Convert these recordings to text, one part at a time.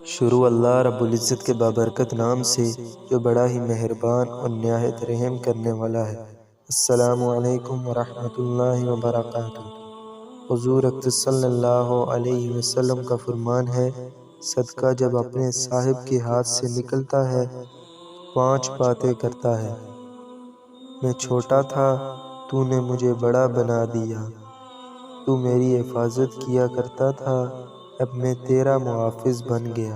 شروع اللہ رب العزت کے بابرکت نام سے جو بڑا ہی مہربان اور نہایت رحم کرنے والا ہے۔ السلام علیکم ورحمۃ اللہ وبرکاتہ۔ حضور اقدس صلی اللہ علیہ وسلم کا فرمان ہے، صدقہ جب اپنے صاحب کے ہاتھ سے نکلتا ہے تو 5 باتیں کرتا ہے۔ میں چھوٹا تھا، تو نے مجھے بڑا بنا دیا۔ تو میری حفاظت کیا کرتا تھا، اب میں تیرا محافظ بن گیا۔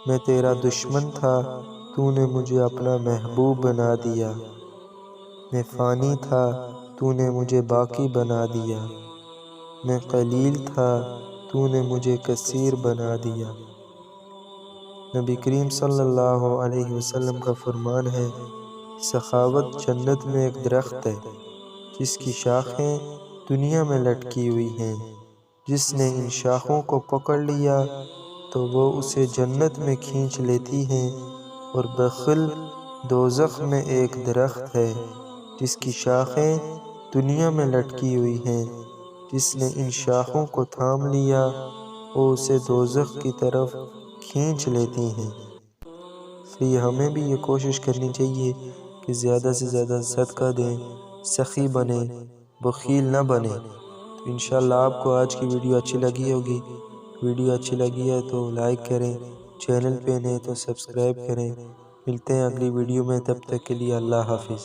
میں تیرا دشمن تھا، تو نے مجھے اپنا محبوب بنا دیا۔ میں فانی تھا، تو نے مجھے باقی بنا دیا۔ میں قلیل تھا، تو نے مجھے کثیر بنا دیا۔ نبی کریم صلی اللہ علیہ وسلم کا فرمان ہے، سخاوت جنت میں ایک درخت ہے جس کی شاخیں دنیا میں لٹکی ہوئی ہیں۔ جس نے ان شاخوں کو پکڑ لیا تو وہ اسے جنت میں کھینچ لیتی ہیں، اور بخل دوزخ میں ایک درخت ہے جس کی شاخیں دنیا میں لٹکی ہوئی ہیں۔ جس نے ان شاخوں کو تھام لیا وہ اسے دوزخ کی طرف کھینچ لیتی ہیں۔ اس لیے ہمیں بھی یہ کوشش کرنی چاہیے کہ زیادہ سے زیادہ صدقہ دیں، سخی بنیں، بخیل نہ بنیں۔ تو انشاءاللہ آپ کو آج کی ویڈیو اچھی لگی ہوگی۔ ویڈیو اچھی لگی ہے تو لائک کریں، چینل پہ نئے تو سبسکرائب کریں۔ ملتے ہیں اگلی ویڈیو میں، تب تک کے لیے اللہ حافظ۔